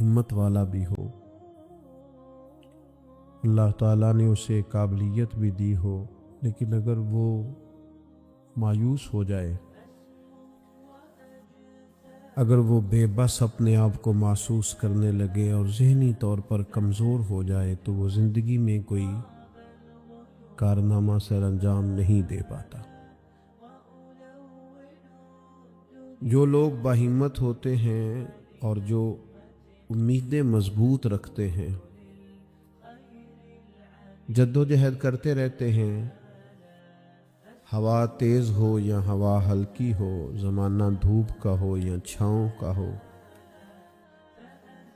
ہمت والا بھی ہو، اللہ تعالیٰ نے اسے قابلیت بھی دی ہو، لیکن اگر وہ مایوس ہو جائے، اگر وہ بے بس اپنے آپ کو محسوس کرنے لگے اور ذہنی طور پر کمزور ہو جائے، تو وہ زندگی میں کوئی کارنامہ سر انجام نہیں دے پاتا۔ جو لوگ باہمت ہوتے ہیں اور جو امیدیں مضبوط رکھتے ہیں، جدوجہد کرتے رہتے ہیں، ہوا تیز ہو یا ہوا ہلکی ہو، زمانہ دھوپ کا ہو یا چھاؤں کا ہو،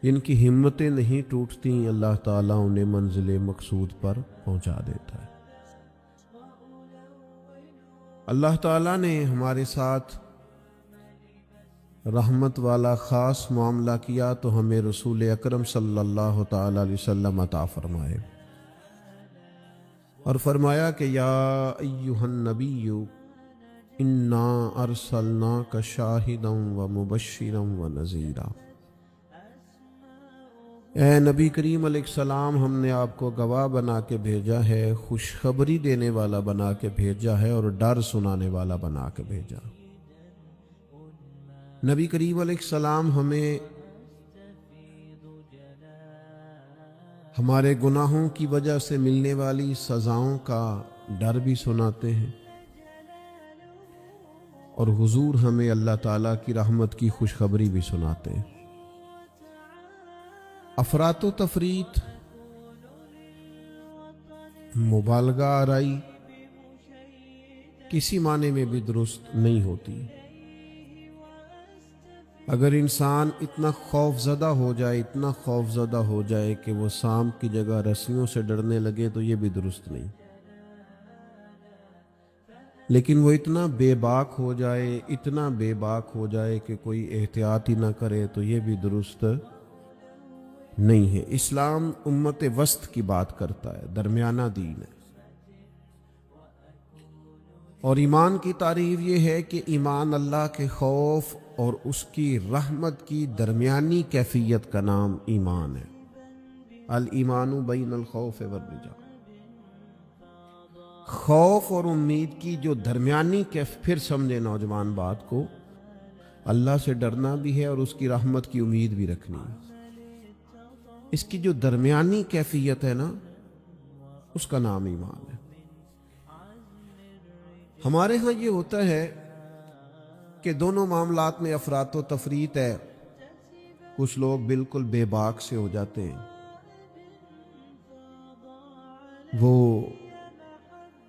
جن کی ہمتیں نہیں ٹوٹتی، اللہ تعالیٰ انہیں منزل مقصود پر پہنچا دیتا ہے۔ اللہ تعالیٰ نے ہمارے ساتھ رحمت والا خاص معاملہ کیا تو ہمیں رسول اکرم صلی اللہ تعالی علیہ وسلم عطا فرمائے، اور فرمایا کہ یا ایہا النبی انا ارسلناک شاہدا ومبشرا ونذیرا، اے نبی کریم علیہ السلام، ہم نے آپ کو گواہ بنا کے بھیجا ہے، خوشخبری دینے والا بنا کے بھیجا ہے، اور ڈر سنانے والا بنا کے بھیجا۔ نبی کریم علیہ السلام ہمیں ہمارے گناہوں کی وجہ سے ملنے والی سزاؤں کا ڈر بھی سناتے ہیں، اور حضور ہمیں اللہ تعالیٰ کی رحمت کی خوشخبری بھی سناتے ہیں۔ افراط و تفریط، مبالغہ آرائی کسی معنی میں بھی درست نہیں ہوتی۔ اگر انسان اتنا خوف زدہ ہو جائے، اتنا خوف زدہ ہو جائے کہ وہ سانپ کی جگہ رسیوں سے ڈرنے لگے، تو یہ بھی درست نہیں۔ لیکن وہ اتنا بے باک ہو جائے، اتنا بے باک ہو جائے کہ کوئی احتیاط ہی نہ کرے، تو یہ بھی درست نہیں ہے۔ اسلام امت وسط کی بات کرتا ہے، درمیانہ دین ہے۔ اور ایمان کی تعریف یہ ہے کہ ایمان اللہ کے خوف اور اس کی رحمت کی درمیانی کیفیت کا نام ایمان ہے۔ الایمان بین الخوف والرجاء، خوف اور امید کی جو درمیانی پھر سمجھے نوجوان بات کو، اللہ سے ڈرنا بھی ہے اور اس کی رحمت کی امید بھی رکھنی ہے۔ اس کی جو درمیانی کیفیت ہے نا، اس کا نام ایمان ہے۔ ہمارے ہاں یہ ہوتا ہے کہ دونوں معاملات میں افراط و تفریط ہے۔ کچھ لوگ بالکل بے باک سے ہو جاتے ہیں، وہ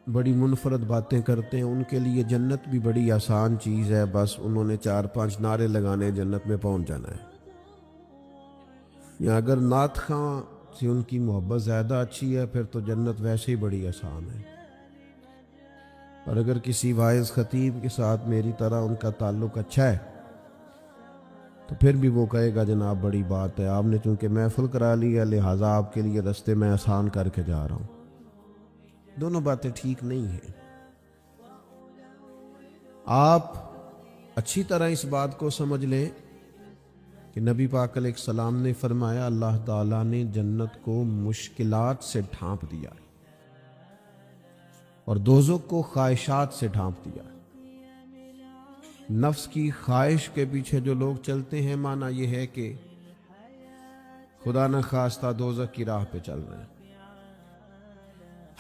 بڑی منفرد باتیں کرتے ہیں، ان کے لیے جنت بھی بڑی آسان چیز ہے، بس انہوں نے 4-5 نعرے لگانے، جنت میں پہنچ جانا ہے۔ یا اگر نعت خواں سے ان کی محبت زیادہ اچھی ہے، پھر تو جنت ویسے ہی بڑی آسان ہے۔ اور اگر کسی واعظ خطیب کے ساتھ میری طرح ان کا تعلق اچھا ہے، تو پھر بھی وہ کہے گا جناب بڑی بات ہے، آپ نے چونکہ محفل کرا لی ہے، لہٰذا آپ کے لیے رستے میں آسان کر کے جا رہا ہوں۔ دونوں باتیں ٹھیک نہیں ہیں۔ آپ اچھی طرح اس بات کو سمجھ لیں کہ نبی پاک علیہ السلام نے فرمایا، اللہ تعالیٰ نے جنت کو مشکلات سے ڈھانپ دیا ہے اور دوزخ کو خواہشات سے ڈھانپ دیا ہے۔ نفس کی خواہش کے پیچھے جو لوگ چلتے ہیں، معنی یہ ہے کہ خدا نہ خواستہ دوزخ کی راہ پہ چل رہے ہیں۔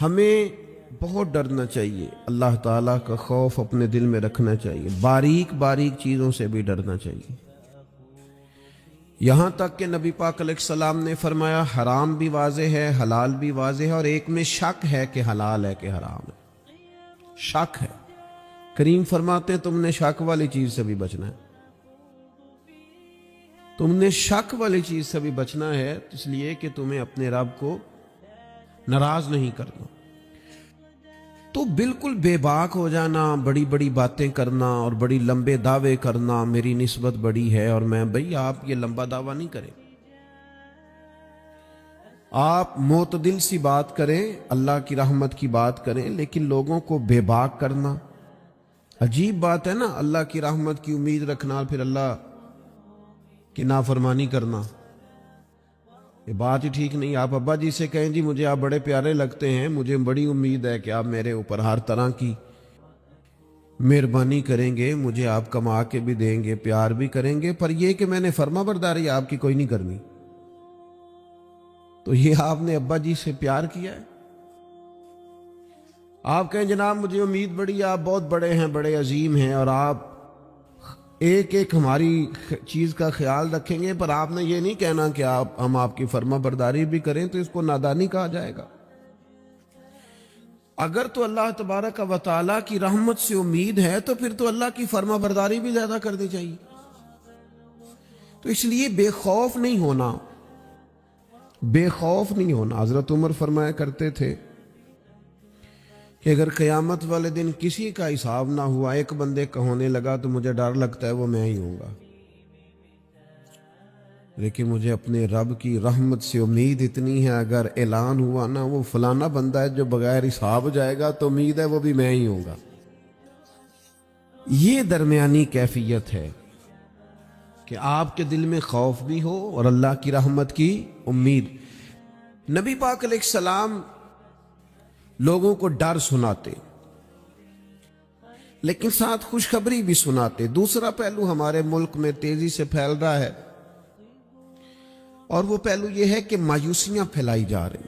ہمیں بہت ڈرنا چاہیے، اللہ تعالیٰ کا خوف اپنے دل میں رکھنا چاہیے، باریک باریک چیزوں سے بھی ڈرنا چاہیے۔ یہاں تک کہ نبی پاک علیہ السلام نے فرمایا حرام بھی واضح ہے، حلال بھی واضح ہے، اور ایک میں شک ہے کہ حلال ہے کہ حرام ہے، شک ہے۔ کریم فرماتے ہیں تم نے شک والی چیز سے بھی بچنا ہے، تم نے شک والی چیز سے بھی بچنا ہے، اس لیے کہ تمہیں اپنے رب کو ناراض نہیں کرنا۔ تو بالکل بے باک ہو جانا، بڑی بڑی باتیں کرنا اور بڑی لمبے دعوے کرنا، میری نسبت بڑی ہے اور میں، بھئی آپ یہ لمبا دعویٰ نہیں کریں، آپ معتدل سی بات کریں، اللہ کی رحمت کی بات کریں، لیکن لوگوں کو بے باک کرنا عجیب بات ہے نا۔ اللہ کی رحمت کی امید رکھنا اور پھر اللہ کی نافرمانی کرنا، یہ بات ہی ٹھیک نہیں. آپ ابا جی سے کہیں جی مجھے آپ بڑے پیارے لگتے ہیں, مجھے بڑی امید ہے کہ آپ میرے اوپر ہر طرح کی مہربانی کریں گے, مجھے آپ کما کے بھی دیں گے, پیار بھی کریں گے, پر یہ کہ میں نے فرما برداری آپ کی کوئی نہیں کرنی. تو یہ آپ نے ابا جی سے پیار کیا ہے؟ آپ کہیں جناب مجھے امید بڑی ہے, آپ بہت بڑے ہیں, بڑے عظیم ہیں, اور آپ ایک ایک ہماری چیز کا خیال رکھیں گے, پر آپ نے یہ نہیں کہنا کہ ہم آپ کی فرما برداری بھی کریں, تو اس کو نادانی کہا جائے گا. اگر تو اللہ تبارک و تعالیٰ کی رحمت سے امید ہے تو پھر تو اللہ کی فرما برداری بھی زیادہ کرنی چاہیے. تو اس لیے بے خوف نہیں ہونا, بے خوف نہیں ہونا. حضرت عمر فرمایا کرتے تھے کہ اگر قیامت والے دن کسی کا حساب نہ ہوا, ایک بندے کا ہونے لگا, تو مجھے ڈر لگتا ہے وہ میں ہی ہوں گا, لیکن مجھے اپنے رب کی رحمت سے امید اتنی ہے, اگر اعلان ہوا نا وہ فلانا بندہ ہے جو بغیر حساب جائے گا, تو امید ہے وہ بھی میں ہی ہوں گا. یہ درمیانی کیفیت ہے کہ آپ کے دل میں خوف بھی ہو اور اللہ کی رحمت کی امید. نبی پاک علیہ السلام لوگوں کو ڈر سناتے لیکن ساتھ خوشخبری بھی سناتے. دوسرا پہلو ہمارے ملک میں تیزی سے پھیل رہا ہے, اور وہ پہلو یہ ہے کہ مایوسیاں پھیلائی جا رہی,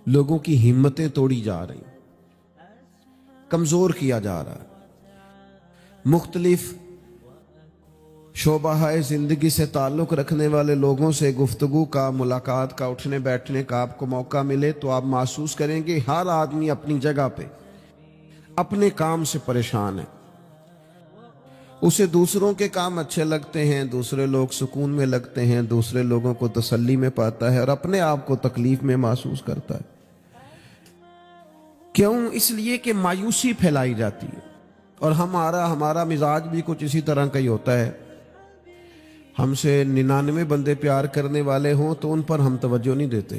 لوگوں کی ہمتیں توڑی جا رہی, کمزور کیا جا رہا ہے. مختلف شعبہ زندگی سے تعلق رکھنے والے لوگوں سے گفتگو کا, ملاقات کا, اٹھنے بیٹھنے کا آپ کو موقع ملے تو آپ محسوس کریں گے ہر آدمی اپنی جگہ پہ اپنے کام سے پریشان ہے. اسے دوسروں کے کام اچھے لگتے ہیں, دوسرے لوگ سکون میں لگتے ہیں, دوسرے لوگوں کو تسلی میں پاتا ہے, اور اپنے آپ کو تکلیف میں محسوس کرتا ہے. کیوں؟ اس لیے کہ مایوسی پھیلائی جاتی ہے. اور ہمارا مزاج بھی کچھ اسی طرح کا ہی ہوتا ہے. ہم سے 99 بندے پیار کرنے والے ہوں تو ان پر ہم توجہ نہیں دیتے,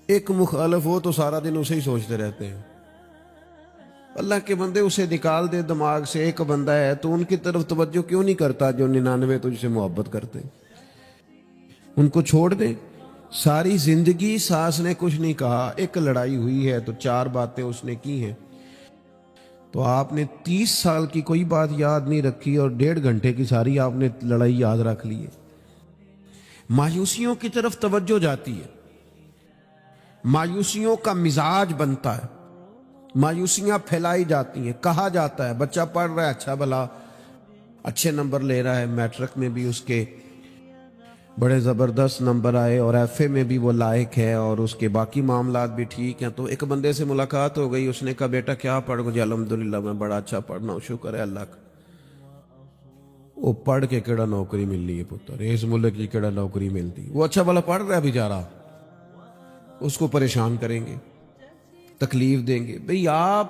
ایک مخالف ہو تو سارا دن اسے ہی سوچتے رہتے ہیں. اللہ کے بندے اسے نکال دے دماغ سے, ایک بندہ ہے تو ان کی طرف توجہ کیوں نہیں کرتا جو 99 تجھ سے محبت کرتے, ان کو چھوڑ دے. ساری زندگی ساس نے کچھ نہیں کہا, ایک لڑائی ہوئی ہے تو 4 باتیں اس نے کی ہیں, تو آپ نے 30 سال کی کوئی بات یاد نہیں رکھی اور 1.5 گھنٹے کی ساری آپ نے لڑائی یاد رکھ لی ہے. مایوسیوں کی طرف توجہ جاتی ہے, مایوسیوں کا مزاج بنتا ہے, مایوسیاں پھیلائی جاتی ہیں. کہا جاتا ہے بچہ پڑھ رہا ہے, اچھا بھلا اچھے نمبر لے رہا ہے, میٹرک میں بھی اس کے بڑے زبردست نمبر آئے, اور ایف اے میں بھی وہ لائق ہے, اور اس کے باقی معاملات بھی ٹھیک ہیں. تو ایک بندے سے ملاقات ہو گئی, اس نے کہا بیٹا کیا پڑھ گئے؟ الحمدللہ میں بڑا اچھا پڑھنا ہوں, شکر ہے اللہ کا. وہ پڑھ کے کیڑا نوکری ملنی ہے پتر, اس ملک کی کیڑا نوکری ملتی. وہ اچھا بھلا پڑھ رہا ہے بیچارہ, اس کو پریشان کریں گے, تکلیف دیں گے. بھئی آپ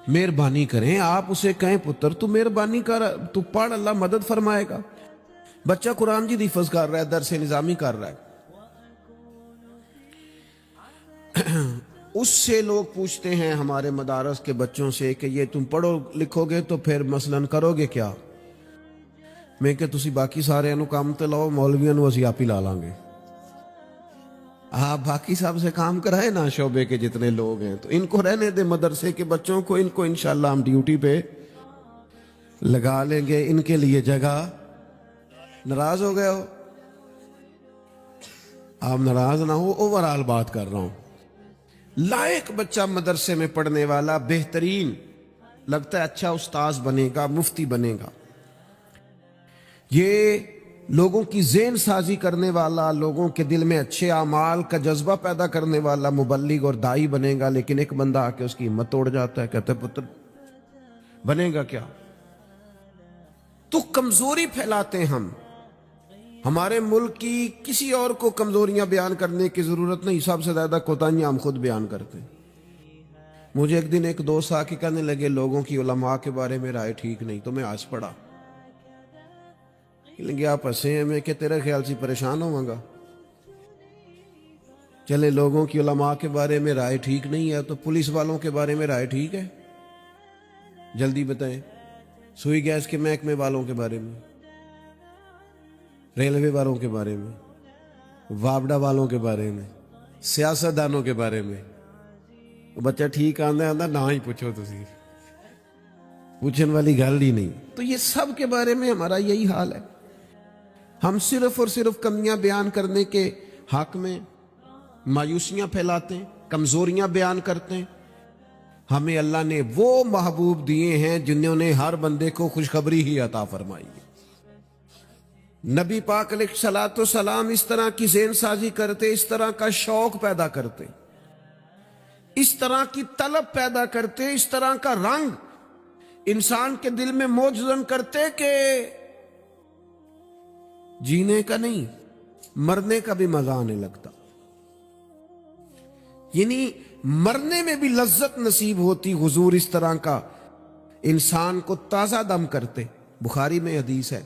مہربانی کریں, آپ اسے کہیں پتر تو مہربانی کر, تو پڑھ, اللہ مدد فرمائے گا. بچہ قرآن جی حفظ کر رہا ہے, درس نظامی کر رہا ہے, اس سے لوگ پوچھتے ہیں ہمارے مدارس کے بچوں سے کہ یہ تم پڑھو لکھو گے تو پھر مثلاً کرو گے کیا؟ میں کہ تسی باقی سارے انو کام تے لاؤ, مولویاں نو اسی آپ ہی لا لیں گے. آپ باقی صاحب سے کام کرائے نا, شعبے کے جتنے لوگ ہیں, تو ان کو رہنے دے مدرسے کے بچوں کو, ان کو انشاءاللہ ہم ڈیوٹی پہ لگا لیں گے, ان کے لیے جگہ. ناراض ہو گئے ہو؟ آپ ناراض نہ ہو, اوورال بات کر رہا ہوں. لائق بچہ مدرسے میں پڑھنے والا, بہترین لگتا ہے, اچھا استاذ بنے گا, مفتی بنے گا, یہ لوگوں کی ذہن سازی کرنے والا, لوگوں کے دل میں اچھے اعمال کا جذبہ پیدا کرنے والا مبلغ اور دائی بنے گا. لیکن ایک بندہ آ کے اس کی ہمت توڑ جاتا ہے, کہتا ہے پتر بنے گا کیا؟ تو کمزوری پھیلاتے ہیں ہم. ہمارے ملک کی کسی اور کو کمزوریاں بیان کرنے کی ضرورت نہیں, سب سے زیادہ کوتاہیاں ہم خود بیان کرتے ہیں. مجھے ایک دن ایک دوست آ کے کہنے لگے لوگوں کی علماء کے بارے میں رائے ٹھیک نہیں, تو میں ہنس پڑا. لگے آپ ہنسے ہیں, میں کہ تیرے خیال سے پریشان ہوں گا. چلے لوگوں کی علماء کے بارے میں رائے ٹھیک نہیں ہے, تو پولیس والوں کے بارے میں رائے ٹھیک ہے؟ جلدی بتائیں. سوئی گیس کے محکمے والوں کے بارے میں, ریلوے والوں کے بارے میں, وابڈا والوں کے بارے میں, سیاستدانوں کے بارے میں. بچہ ٹھیک آندا نہ ہی پوچھو, تسی پوچھنے والی گل ہی نہیں. تو یہ سب کے بارے میں ہمارا یہی حال ہے. ہم صرف اور صرف کمیاں بیان کرنے کے حق میں مایوسیاں پھیلاتے ہیں, کمزوریاں بیان کرتے ہیں. ہمیں اللہ نے وہ محبوب دیے ہیں جنہوں نے ہر بندے کو خوشخبری ہی عطا فرمائی ہے. نبی پاک علیہ الصلوۃ والسلام اس طرح کی ذہن سازی کرتے, اس طرح کا شوق پیدا کرتے, اس طرح کی طلب پیدا کرتے, اس طرح کا رنگ انسان کے دل میں موجزن کرتے کہ جینے کا نہیں مرنے کا بھی مزہ آنے لگتا. یعنی مرنے میں بھی لذت نصیب ہوتی. حضور اس طرح کا انسان کو تازہ دم کرتے. بخاری میں حدیث ہے,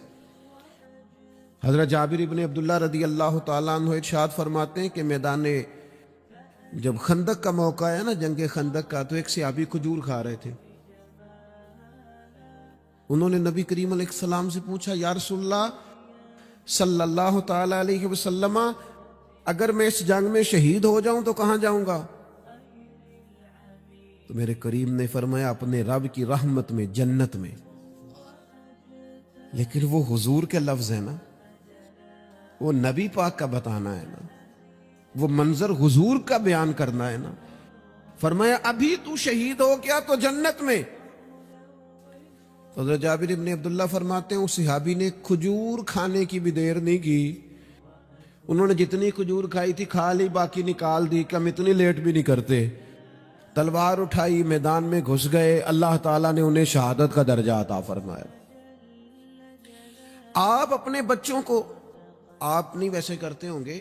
حضرت جابر ابن عبداللہ رضی اللہ تعالیٰ عنہ ارشاد فرماتے ہیں کہ میدان جب خندق کا موقع ہے نا, جنگ خندق کا, تو ایک صحابی کھجور کھا رہے تھے. انہوں نے نبی کریم علیہ السلام سے پوچھا, یا رسول اللہ صلی اللہ تعالی علیہ وسلم, اگر میں اس جنگ میں شہید ہو جاؤں تو کہاں جاؤں گا؟ تو میرے کریم نے فرمایا, اپنے رب کی رحمت میں, جنت میں. لیکن وہ حضور کے لفظ ہیں نا, وہ نبی پاک کا بتانا ہے نا, وہ منظر حضور کا بیان کرنا ہے نا. فرمایا ابھی تو شہید ہو گیا تو جنت میں. حضرت جابر ابن عبداللہ فرماتے ہیں اس صحابی نے کھجور کھانے کی بھی دیر نہیں کی, انہوں نے جتنی کھجور کھائی تھی کھا لی, باقی نکال دی کہ ہم اتنی لیٹ بھی نہیں کرتے. تلوار اٹھائی, میدان میں گھس گئے, اللہ تعالیٰ نے انہیں شہادت کا درجہ عطا فرمایا. آپ اپنے بچوں کو, آپ نہیں ویسے کرتے ہوں گے,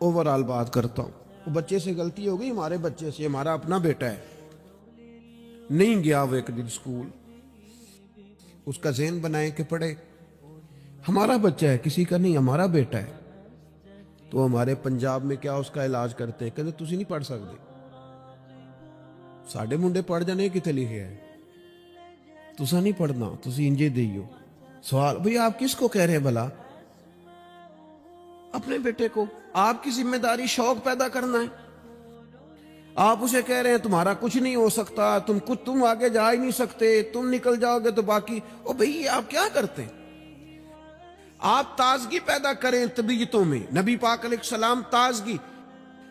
اوورال بات کرتا ہوں, وہ بچے سے غلطی ہو گئی, ہمارے بچے سے, ہمارا اپنا بیٹا ہے, نہیں گیا وہ ایک دن اسکول, اس کا ذہن بنائے کہ پڑھے. ہمارا بچہ ہے, کسی کا نہیں, ہمارا بیٹا ہے. تو ہمارے پنجاب میں کیا اس کا علاج کرتے ہیں, کہتے تسی نہیں پڑھ سکتے, ساڑھے منڈے پڑھ جانے کتے لکھے ہے, تسا نہیں پڑھنا, تسی انجے دیو. سوال, بھئی آپ کس کو کہہ رہے ہیں بھلا؟ اپنے بیٹے کو. آپ کی ذمہ داری شوق پیدا کرنا ہے. آپ اسے کہہ رہے ہیں تمہارا کچھ نہیں ہو سکتا, تم آگے جا ہی نہیں سکتے, تم نکل جاؤ گے تو باقی. او بھئی آپ کیا کرتے ہیں؟ آپ تازگی پیدا کریں طبیعتوں میں. نبی پاک علیہ السلام تازگی.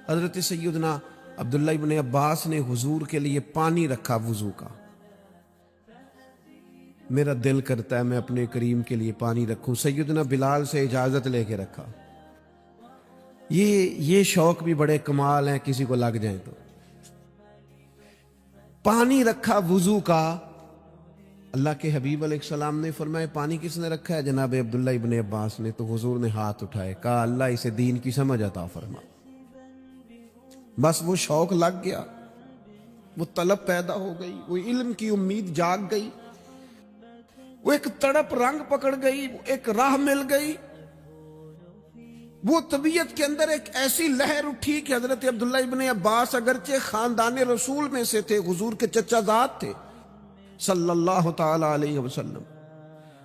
حضرت سیدنا عبداللہ ابن عباس نے حضور کے لیے پانی رکھا وضو کا. میرا دل کرتا ہے میں اپنے کریم کے لیے پانی رکھوں. سیدنا بلال سے اجازت لے کے رکھا. یہ شوق بھی بڑے کمال ہیں, کسی کو لگ جائیں تو. پانی رکھا وضو کا. اللہ کے حبیب علیہ السلام نے فرمایا پانی کس نے رکھا ہے؟ جناب عبداللہ ابن عباس نے. تو حضور نے ہاتھ اٹھائے, کہا اللہ اسے دین کی سمجھ عطا فرما. بس وہ شوق لگ گیا, وہ طلب پیدا ہو گئی, وہ علم کی امید جاگ گئی, وہ ایک تڑپ رنگ پکڑ گئی, ایک راہ مل گئی. وہ طبیعت کے اندر ایک ایسی لہر اٹھی کہ حضرت عبداللہ ابن عباس اگرچہ خاندان رسول میں سے تھے, حضور کے چچا زاد تھے صلی اللہ تعالی علیہ وسلم,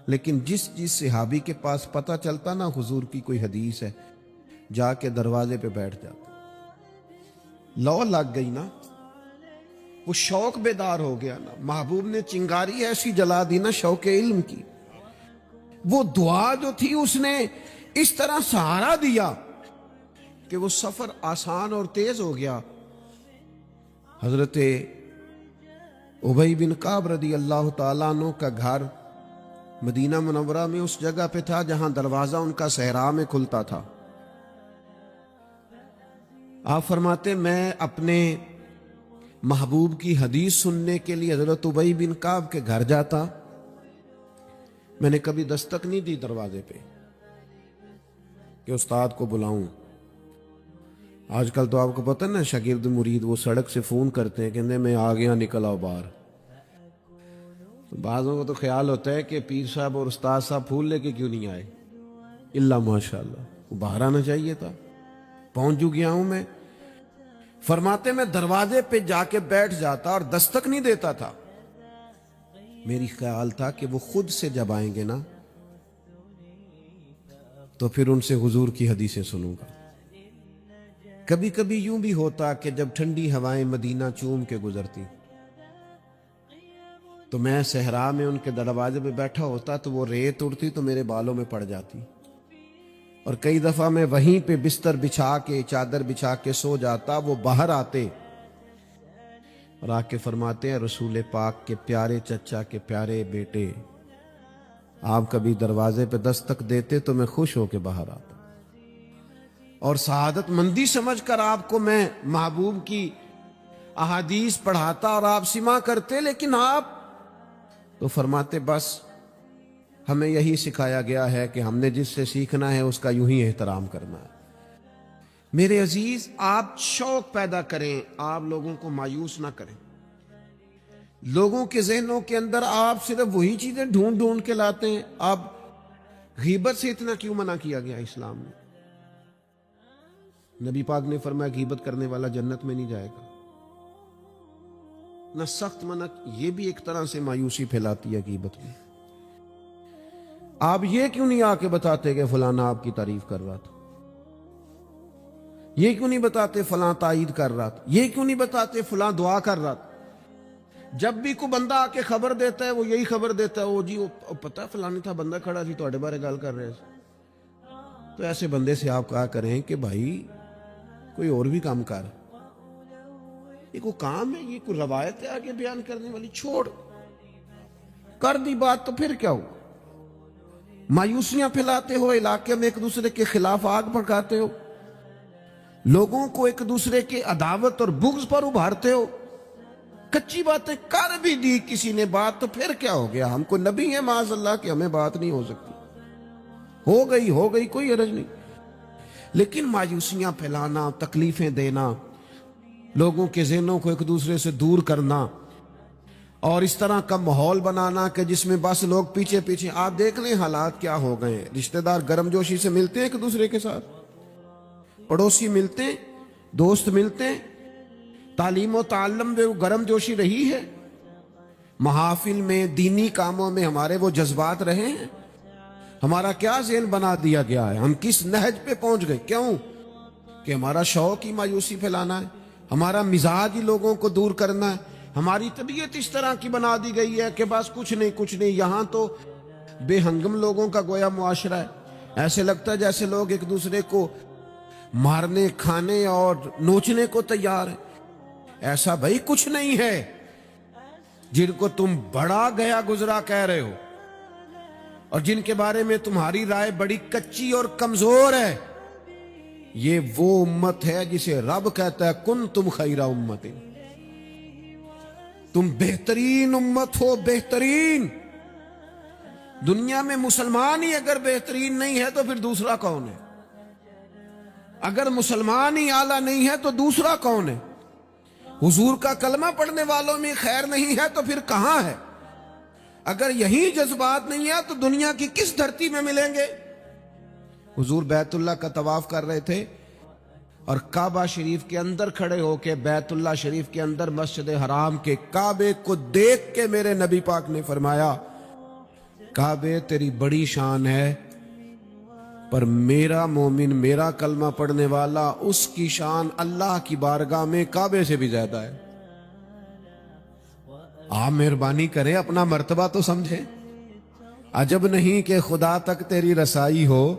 لیکن جس صحابی کے پاس پتہ چلتا نا حضور کی کوئی حدیث ہے, جا کے دروازے پہ بیٹھ جاتا. لو لگ گئی نا, وہ شوق بیدار ہو گیا نا. محبوب نے چنگاری ایسی جلا دی نا شوق علم کی. وہ دعا جو تھی اس نے اس طرح سہارا دیا کہ وہ سفر آسان اور تیز ہو گیا. حضرت ابی بن کعب رضی اللہ تعالیٰ عنہ کا گھر مدینہ منورہ میں اس جگہ پہ تھا جہاں دروازہ ان کا صحرا میں کھلتا تھا. آپ فرماتے میں اپنے محبوب کی حدیث سننے کے لیے حضرت ابی بن کعب کے گھر جاتا. میں نے کبھی دستک نہیں دی دروازے پہ کہ استاد کو بلاؤں. آج کل تو آپ کو پتہ نا شاگرد مرید وہ سڑک سے فون کرتے ہیں, کہتے ہیں میں آ گیا, نکل آؤ باہر. تو بعضوں کو تو خیال ہوتا ہے کہ پیر صاحب اور استاد صاحب پھول لے کے کیوں نہیں آئے. اللہ ماشاءاللہ, وہ باہر آنا چاہیے تھا. پہنچ جو گیا ہوں میں. فرماتے میں دروازے پہ جا کے بیٹھ جاتا اور دستک نہیں دیتا تھا. میری خیال تھا کہ وہ خود سے جب آئیں گے نا تو پھر ان سے حضور کی حدیثیں سنوں گا۔ کبھی کبھی یوں بھی ہوتا کہ جب ٹھنڈی ہوائیں مدینہ چوم کے گزرتی تو میں صحرا میں ان کے دروازے پہ بیٹھا ہوتا تو وہ ریت اڑتی تو میرے بالوں میں پڑ جاتی، اور کئی دفعہ میں وہیں پہ بستر بچھا کے چادر بچھا کے سو جاتا، وہ باہر آتے اور آ کے فرماتے ہیں رسول پاک کے پیارے چچا کے پیارے بیٹے، آپ کبھی دروازے پہ دستک دیتے تو میں خوش ہو کے باہر آتا، اور سعادت مندی سمجھ کر آپ کو میں محبوب کی احادیث پڑھاتا اور آپ سماع کرتے، لیکن آپ تو فرماتے بس ہمیں یہی سکھایا گیا ہے کہ ہم نے جس سے سیکھنا ہے اس کا یوں ہی احترام کرنا ہے۔ میرے عزیز، آپ شوق پیدا کریں، آپ لوگوں کو مایوس نہ کریں۔ لوگوں کے ذہنوں کے اندر آپ صرف وہی چیزیں ڈھونڈ ڈھونڈ کے لاتے ہیں۔ آپ غیبت سے اتنا کیوں منع کیا گیا اسلام میں؟ نبی پاک نے فرمایا غیبت کرنے والا جنت میں نہیں جائے گا۔ نہ سخت منع، یہ بھی ایک طرح سے مایوسی پھیلاتی ہے غیبت میں۔ آپ یہ کیوں نہیں آ کے بتاتے کہ فلانا آپ کی تعریف کر رہا تھا؟ یہ کیوں نہیں بتاتے فلاں تائید کر رہا تھا؟ یہ کیوں نہیں بتاتے فلاں دعا کر رہا تھا؟ جب بھی کوئی بندہ آ کے خبر دیتا ہے وہ یہی خبر دیتا ہے، وہ جی وہ پتہ ہے فلانے تھا بندہ کھڑا سی تواڈے بارے گل کر رہے ہیں۔ تو ایسے بندے سے آپ کہا کریں کہ بھائی کوئی اور بھی کام کر، یہ کوئی کام ہے، یہ کوئی روایت ہے آگے بیان کرنے والی، چھوڑ کر دی بات تو پھر کیا ہو؟ مایوسیاں پھیلاتے ہو، علاقے میں ایک دوسرے کے خلاف آگ بھڑکاتے ہو، لوگوں کو ایک دوسرے کے عداوت اور بغض پر ابھارتے ہو، کچی باتیں کر بھی دی کسی نے بات تو پھر کیا ہو گیا؟ ہم کو نبی ہیں معاذ اللہ کہ ہمیں بات نہیں ہو سکتی، ہو گئی کوئی حرج نہیں۔ لیکن مایوسیاں پھیلانا، تکلیفیں دینا، لوگوں کے ذہنوں کو ایک دوسرے سے دور کرنا، اور اس طرح کا ماحول بنانا کہ جس میں بس لوگ پیچھے پیچھے، آپ دیکھ لیں حالات کیا ہو گئے ہیں۔ رشتہ دار گرم جوشی سے ملتے ہیں ایک دوسرے کے ساتھ، پڑوسی ملتے ہیں، دوست ملتے ہیں، تعلیم و تعلم میں وہ گرم جوشی رہی ہے، محافل میں دینی کاموں میں ہمارے وہ جذبات رہے ہیں؟ ہمارا کیا ذہن بنا دیا گیا ہے؟ ہم کس نہج پہ پہنچ گئے؟ کیوں کہ ہمارا شوق ہی مایوسی پھیلانا ہے، ہمارا مزاج ہی لوگوں کو دور کرنا ہے، ہماری طبیعت اس طرح کی بنا دی گئی ہے کہ بس کچھ نہیں۔ یہاں تو بے ہنگم لوگوں کا گویا معاشرہ ہے، ایسے لگتا ہے جیسے لوگ ایک دوسرے کو مارنے، کھانے اور نوچنے کو تیار ہیں۔ ایسا بھائی کچھ نہیں ہے۔ جن کو تم بڑا گیا گزرا کہہ رہے ہو اور جن کے بارے میں تمہاری رائے بڑی کچی اور کمزور ہے، یہ وہ امت ہے جسے رب کہتا ہے کن تم خیر امت، تم بہترین امت ہو، بہترین۔ دنیا میں مسلمان ہی اگر بہترین نہیں ہے تو پھر دوسرا کون ہے؟ اگر مسلمان ہی اعلیٰ نہیں ہے تو دوسرا کون ہے؟ حضور کا کلمہ پڑھنے والوں میں خیر نہیں ہے تو پھر کہاں ہے؟ اگر یہی جذبات نہیں ہے تو دنیا کی کس دھرتی میں ملیں گے؟ حضور بیت اللہ کا طواف کر رہے تھے اور کعبہ شریف کے اندر کھڑے ہو کے بیت اللہ شریف کے اندر مسجد حرام کے کعبے کو دیکھ کے میرے نبی پاک نے فرمایا کعبے تیری بڑی شان ہے، پر میرا مومن، میرا کلمہ پڑھنے والا، اس کی شان اللہ کی بارگاہ میں کعبے سے بھی زیادہ ہے۔ آپ مہربانی کریں اپنا مرتبہ تو سمجھیں۔ عجب نہیں کہ خدا تک تیری رسائی ہو،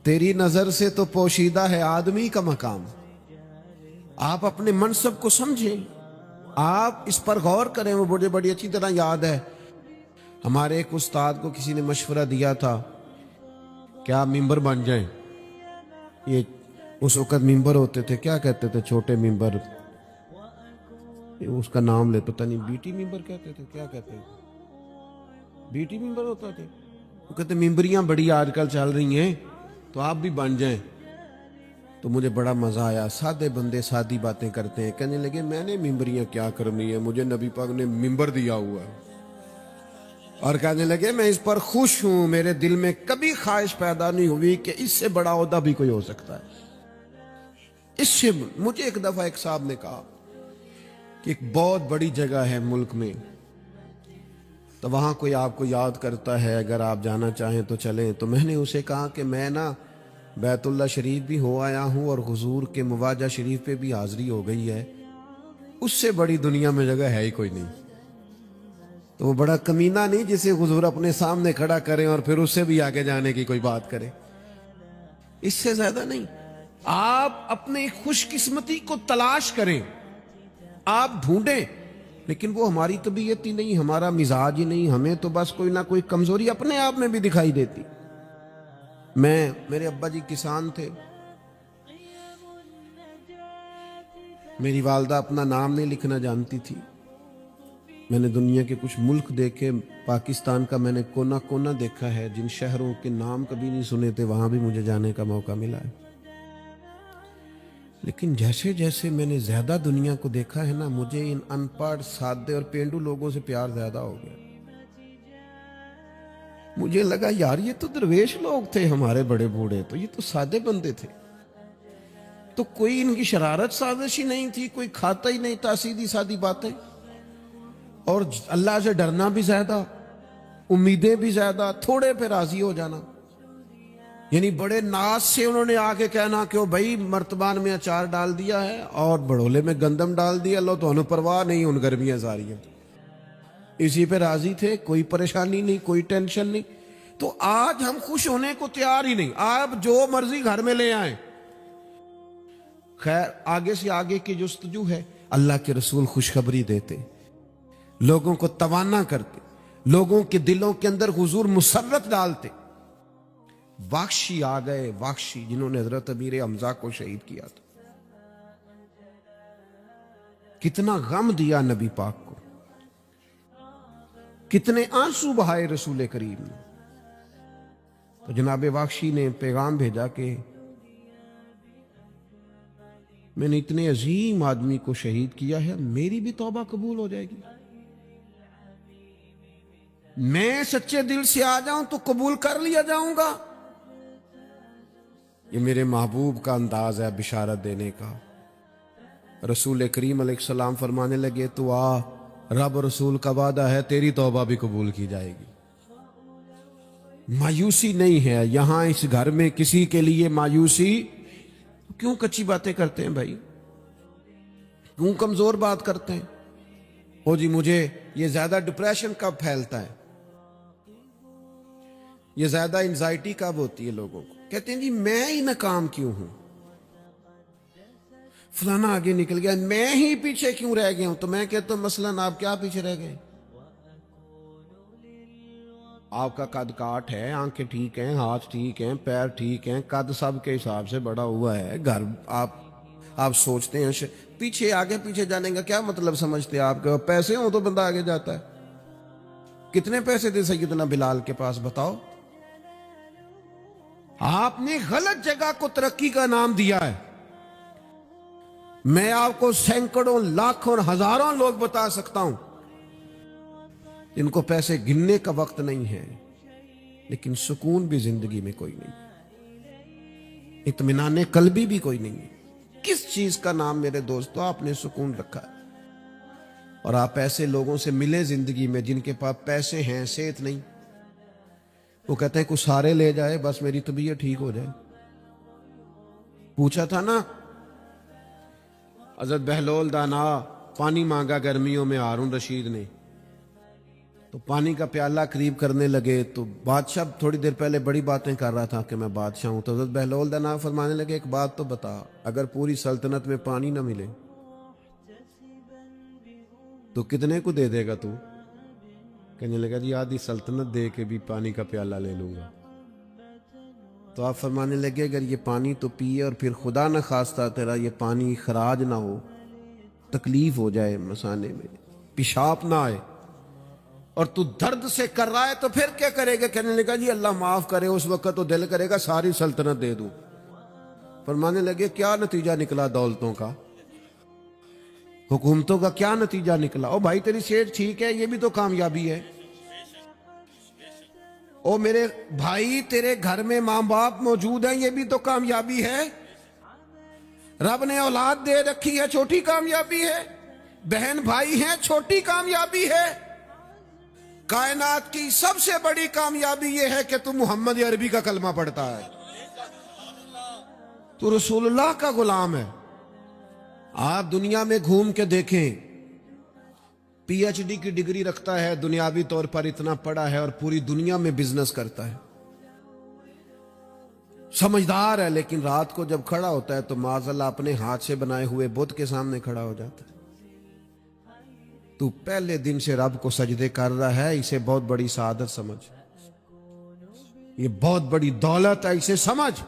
تیری نظر سے تو پوشیدہ ہے آدمی کا مقام۔ آپ اپنے منصب کو سمجھیں، آپ اس پر غور کریں۔ وہ مجھے بڑی اچھی طرح یاد ہے، ہمارے ایک استاد کو کسی نے مشورہ دیا تھا کہ آپ ممبر بن جائیں۔ یہ اس وقت ممبر ہوتے تھے، کیا کہتے تھے، چھوٹے ممبر، اس کا نام لے پتہ نہیں، بی ٹی ممبر کہتے تھے، کیا کہتے تھے، بی ٹی ممبر ہوتا تھے۔ وہ کہتے ممبریاں بڑی آج کل چل رہی ہیں تو آپ بھی بن جائیں۔ تو مجھے بڑا مزہ آیا، سادے بندے سادی باتیں کرتے ہیں۔ کہنے لگے میں نے ممبریاں کیا کرنی ہے، مجھے نبی پاک نے ممبر دیا ہوا ہے، اور کہنے لگے میں اس پر خوش ہوں، میرے دل میں کبھی خواہش پیدا نہیں ہوئی کہ اس سے بڑا عہدہ بھی کوئی ہو سکتا ہے۔ اس سے مجھے ایک دفعہ ایک صاحب نے کہا کہ ایک بہت بڑی جگہ ہے ملک میں، تو وہاں کوئی آپ کو یاد کرتا ہے، اگر آپ جانا چاہیں تو چلیں. تو میں نے اسے کہا کہ میں نا بیت اللہ شریف بھی ہو آیا ہوں اور حضور کے مواجہ شریف پہ بھی حاضری ہو گئی ہے، اس سے بڑی دنیا میں جگہ ہے ہی کوئی نہیں. تو وہ بڑا کمینہ نہیں جسے حضور اپنے سامنے کھڑا کریں اور پھر اس سے بھی آگے جانے کی کوئی بات کرے. اس سے زیادہ نہیں. آپ اپنے خوش قسمتی کو تلاش کریں، آپ ڈھونڈیں، لیکن وہ ہماری طبیعت ہی نہیں، ہمارا مزاج ہی نہیں. ہمیں تو بس کوئی نہ کوئی کمزوری اپنے آپ میں بھی دکھائی دیتی. میرے ابا جی کسان تھے، میری والدہ اپنا نام نہیں لکھنا جانتی تھی. میں نے دنیا کے کچھ ملک دیکھے، پاکستان کا میں نے کونا کونا دیکھا ہے، جن شہروں کے نام کبھی نہیں سنے تھے وہاں بھی مجھے جانے کا موقع ملا ہے. لیکن جیسے جیسے میں نے زیادہ دنیا کو دیکھا ہے نا، مجھے ان ان پڑھ سادے اور پینڈو لوگوں سے پیار زیادہ ہو گیا. مجھے لگا یار یہ تو درویش لوگ تھے ہمارے بڑے بوڑھے، تو یہ تو سادے بندے تھے. تو کوئی ان کی شرارت سازش ہی نہیں تھی، کوئی کھاتا ہی نہیں تھا، سیدھی سادی باتیں. اور اللہ سے ڈرنا بھی زیادہ، امیدیں بھی زیادہ، تھوڑے پہ راضی ہو جانا. یعنی بڑے ناز سے انہوں نے آ کے کہنا کہ بھائی مرتبان میں اچار ڈال دیا ہے اور بڑولے میں گندم ڈال دیا، لو تو انہوں پرواہ نہیں، ان گرمیاں ساری ہیں، اسی پہ راضی تھے، کوئی پریشانی نہیں، کوئی ٹینشن نہیں. تو آج ہم خوش ہونے کو تیار ہی نہیں. آپ جو مرضی گھر میں لے آئیں. خیر آگے سے آگے کی جستجو ہے. اللہ کے رسول خوشخبری دیتے، لوگوں کو توانا کرتے، لوگوں کے دلوں کے اندر حضور مسرت ڈالتے. واخشی آ گئے، واخشی جنہوں نے حضرت امیر حمزہ کو شہید کیا تھا. کتنا غم دیا نبی پاک کو، کتنے آنسو بہائے رسول کریم نے. تو جناب واخشی نے پیغام بھیجا کہ میں نے اتنے عظیم آدمی کو شہید کیا ہے، میری بھی توبہ قبول ہو جائے گی. میں سچے دل سے آ جاؤں تو قبول کر لیا جاؤں گا. یہ میرے محبوب کا انداز ہے بشارت دینے کا. رسول کریم علیہ السلام فرمانے لگے تو آ، رب رسول کا وعدہ ہے تیری توبہ بھی قبول کی جائے گی. مایوسی نہیں ہے یہاں اس گھر میں کسی کے لیے مایوسی. کیوں کچی باتیں کرتے ہیں بھائی؟ کیوں کمزور بات کرتے ہیں؟ او جی مجھے یہ زیادہ ڈپریشن کب پھیلتا ہے، یہ زیادہ انزائٹی کب ہوتی ہے لوگوں کو؟ کہتے ہیں جی میں ہی ناکام کیوں ہوں، فلانا آگے نکل گیا، میں ہی پیچھے کیوں رہ گیا ہوں. تو میں کہتا ہوں مثلاً آپ کیا پیچھے رہ گئے؟ آپ کا قد کاٹ ہے، آنکھیں ٹھیک ہیں، ہاتھ ٹھیک ہیں، پیر ٹھیک ہیں، قد سب کے حساب سے بڑا ہوا ہے. گھر آپ سوچتے ہیں پیچھے آگے پیچھے جانے کا کیا مطلب سمجھتے ہیں آپ کے؟ پیسے ہوں تو بندہ آگے جاتا ہے. کتنے پیسے تھے سیدنا بلال کے پاس بتاؤ؟ آپ نے غلط جگہ کو ترقی کا نام دیا ہے. میں آپ کو سینکڑوں لاکھوں ہزاروں لوگ بتا سکتا ہوں جن کو پیسے گننے کا وقت نہیں ہے، لیکن سکون بھی زندگی میں کوئی نہیں، اطمینان قلبی بھی کوئی نہیں ہے. کس چیز کا نام میرے دوستو آپ نے سکون رکھا ہے؟ اور آپ ایسے لوگوں سے ملے زندگی میں جن کے پاس پیسے ہیں، صحت نہیں، وہ کہتے ہیں کچھ سارے لے جائے بس میری طبیعت ٹھیک ہو جائے. پوچھا تھا نا حضرت بہلول دانا، پانی مانگا گرمیوں میں ہارون رشید نے، تو پانی کا پیالہ قریب کرنے لگے تو بادشاہ تھوڑی دیر پہلے بڑی باتیں کر رہا تھا کہ میں بادشاہ ہوں. تو حضرت بہلول دانا فرمانے لگے ایک بات تو بتا، اگر پوری سلطنت میں پانی نہ ملے تو کتنے کو دے دے گا تو؟ کہنے لگا جی آدھی سلطنت دے کے بھی پانی کا پیالہ لے لوں گا. تو آپ فرمانے لگے اگر یہ پانی تو پیے اور پھر خدا نہ خواستہ تیرا یہ پانی خراج نہ ہو، تکلیف ہو جائے، مسانے میں پیشاب نہ آئے، اور تو درد سے کر رہا ہے تو پھر کیا کرے گا؟ کہنے لگا جی اللہ معاف کرے، اس وقت تو دل کرے گا ساری سلطنت دے دوں. فرمانے لگے کیا نتیجہ نکلا دولتوں کا، حکومتوں کا کیا نتیجہ نکلا؟ او بھائی تیری صحت ٹھیک ہے، یہ بھی تو کامیابی ہے. او میرے بھائی تیرے گھر میں ماں باپ موجود ہیں، یہ بھی تو کامیابی ہے. رب نے اولاد دے رکھی ہے، چھوٹی کامیابی ہے. بہن بھائی ہیں، چھوٹی کامیابی ہے. کائنات کی سب سے بڑی کامیابی یہ ہے کہ تو محمد عربی کا کلمہ پڑھتا ہے، تو رسول اللہ کا غلام ہے۔ آپ دنیا میں گھوم کے دیکھیں، پی ایچ ڈی کی ڈگری رکھتا ہے، دنیاوی طور پر اتنا پڑھا ہے اور پوری دنیا میں بزنس کرتا ہے، سمجھدار ہے، لیکن رات کو جب کھڑا ہوتا ہے تو معاذ اللہ اپنے ہاتھ سے بنائے ہوئے بت کے سامنے کھڑا ہو جاتا ہے۔ تو پہلے دن سے رب کو سجدے کر رہا ہے، اسے بہت بڑی سعادت سمجھ، یہ بہت بڑی دولت ہے، اسے سمجھ۔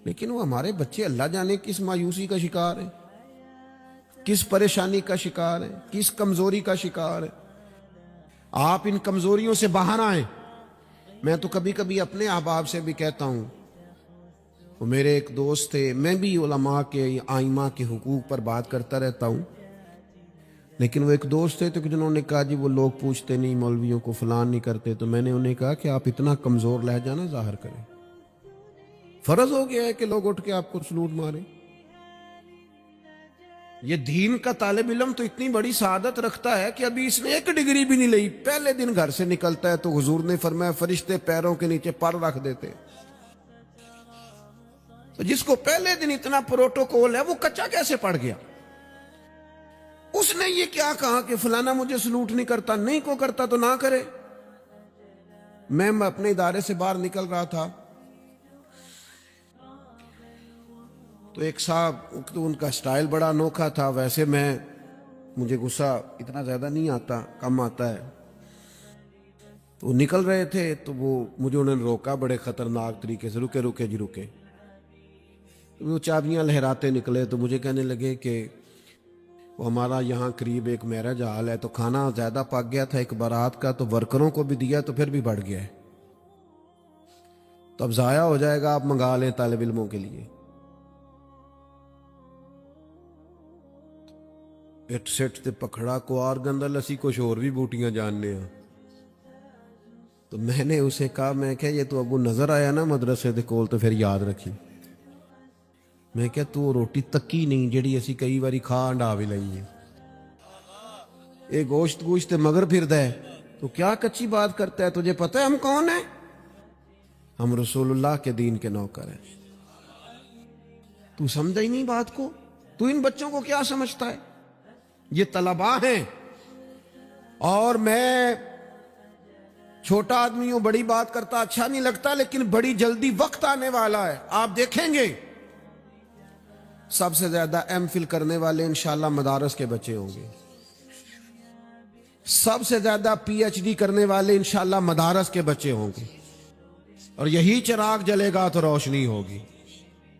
لیکن وہ ہمارے بچے اللہ جانے کس مایوسی کا شکار ہیں، کس پریشانی کا شکار ہے، کس کمزوری کا شکار ہے۔ آپ ان کمزوریوں سے باہر آئیں۔ میں تو کبھی کبھی اپنے احباب سے بھی کہتا ہوں، وہ میرے ایک دوست تھے، میں بھی علماء کے آئمہ کے حقوق پر بات کرتا رہتا ہوں، لیکن وہ ایک دوست تھے تو جنہوں نے کہا جی وہ لوگ پوچھتے نہیں، مولویوں کو فلان نہیں کرتے، تو میں نے انہیں کہا کہ آپ اتنا کمزور لہجہ نہ ظاہر کریں، فرض ہو گیا ہے کہ لوگ اٹھ کے آپ کو سلوٹ ماریں۔ یہ دین کا طالب علم تو اتنی بڑی سعادت رکھتا ہے کہ ابھی اس نے ایک ڈگری بھی نہیں لئی، پہلے دن گھر سے نکلتا ہے تو حضور نے فرمایا فرشتے پیروں کے نیچے پر رکھ دیتے۔ تو جس کو پہلے دن اتنا پروٹوکول ہے وہ کچا کیسے پڑ گیا؟ اس نے یہ کیا کہا کہ فلانا مجھے سلوٹ نہیں کرتا، نہیں کو کرتا تو نہ کرے۔ میں اپنے ادارے سے باہر نکل رہا تھا تو ایک صاحب، تو ان کا سٹائل بڑا انوکھا تھا، ویسے مجھے غصہ اتنا زیادہ نہیں آتا، کم آتا ہے، تو وہ نکل رہے تھے تو مجھے انہوں نے روکا بڑے خطرناک طریقے سے، رکے رکے جی رکے۔ وہ چابیاں لہراتے نکلے تو مجھے کہنے لگے کہ وہ ہمارا یہاں قریب ایک میرج ہال ہے، تو کھانا زیادہ پک گیا تھا ایک بارات کا، تو ورکروں کو بھی دیا تو پھر بھی بڑھ گیا ہے، تو اب ضائع ہو جائے گا، آپ منگا لیں طالب علموں کے لیے۔ اٹ سٹ تے پکھڑا کو آر گندل اسی کچھ اور بھی بوٹیاں جاننے ہیں۔ تو میں نے اسے کہا، میں کہ یہ تو ابو نظر آیا نا مدرسے دے کول تو پھر یاد رکھی۔ میں کہ تو روٹی تکی نہیں جڑی اسی کئی باری کھا انڈا بھی لئیے، اے گوشت مگر پھردا ہے، تو کیا کچی بات کرتا ہے؟ تجھے پتہ ہے ہم کون ہیں؟ ہم رسول اللہ کے دین کے نوکر ہیں۔ تو سمجھا ہی نہیں بات کو؟ تو ان بچوں کو کیا سمجھتا ہے؟ یہ طلباء ہیں، اور میں چھوٹا آدمی ہوں، بڑی بات کرتا اچھا نہیں لگتا، لیکن بڑی جلدی وقت آنے والا ہے، آپ دیکھیں گے سب سے زیادہ ایم فل کرنے والے انشاءاللہ مدارس کے بچے ہوں گے، سب سے زیادہ پی ایچ ڈی کرنے والے انشاءاللہ مدارس کے بچے ہوں گے، اور یہی چراغ جلے گا تو روشنی ہوگی۔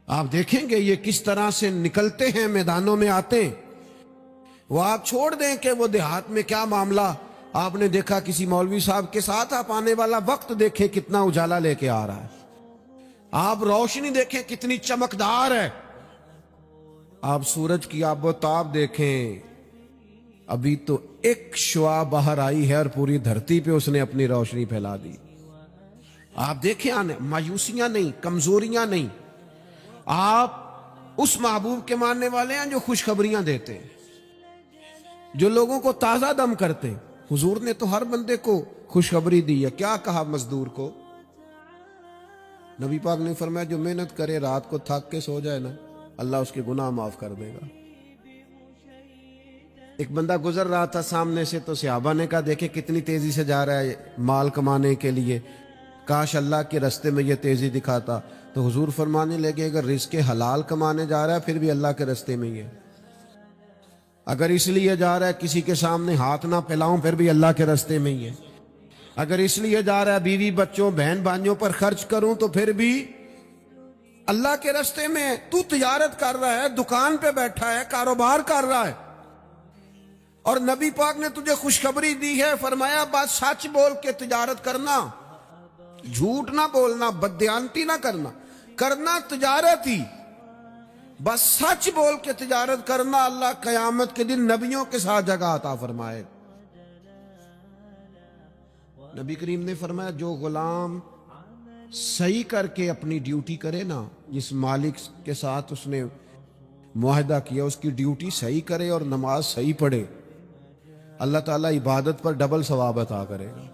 آپ دیکھیں گے یہ کس طرح سے نکلتے ہیں، میدانوں میں آتے ہیں۔ وہ آپ چھوڑ دیں کہ وہ دیہات میں کیا معاملہ، آپ نے دیکھا کسی مولوی صاحب کے ساتھ، آپ آنے والا وقت دیکھیں کتنا اجالا لے کے آ رہا ہے، آپ روشنی دیکھیں کتنی چمکدار ہے، آپ سورج کی آب و تاب دیکھیں، ابھی تو ایک شعاع باہر آئی ہے اور پوری دھرتی پہ اس نے اپنی روشنی پھیلا دی۔ آپ دیکھیں، آنے مایوسیاں نہیں، کمزوریاں نہیں، آپ اس محبوب کے ماننے والے ہیں جو خوشخبریاں دیتے ہیں، جو لوگوں کو تازہ دم کرتے ہیں۔ حضور نے تو ہر بندے کو خوشخبری دی ہے، کیا کہا مزدور کو؟ نبی پاک نے فرمایا جو محنت کرے رات کو تھک کے سو جائے نا، اللہ اس کے گناہ معاف کر دے گا۔ ایک بندہ گزر رہا تھا سامنے سے، تو صحابہ نے کہا دیکھیں کتنی تیزی سے جا رہا ہے مال کمانے کے لیے، کاش اللہ کے رستے میں یہ تیزی دکھاتا۔ تو حضور فرمانے لگے اگر رزق حلال کمانے جا رہا ہے پھر بھی اللہ کے رستے میں ہی ہے، اگر اس لیے جا رہا ہے کسی کے سامنے ہاتھ نہ پھیلاؤں پھر بھی اللہ کے رستے میں ہی ہے، اگر اس لیے جا رہا ہے بیوی بچوں بہن بھائیوں پر خرچ کروں تو پھر بھی اللہ کے رستے میں ہے۔ تو تجارت کر رہا ہے، دکان پہ بیٹھا ہے، کاروبار کر رہا ہے، اور نبی پاک نے تجھے خوشخبری دی ہے، فرمایا بات سچ بول کے تجارت کرنا، جھوٹ نہ بولنا، بددیانتی نہ کرنا، کرنا تجارت ہی، بس سچ بول کے تجارت کرنا، اللہ قیامت کے دن نبیوں کے ساتھ جگہ عطا فرمائے۔ نبی کریم نے فرمایا جو غلام صحیح کر کے اپنی ڈیوٹی کرے نا، جس مالک کے ساتھ اس نے معاہدہ کیا اس کی ڈیوٹی صحیح کرے اور نماز صحیح پڑھے، اللہ تعالیٰ عبادت پر ڈبل ثواب عطا کرے گا.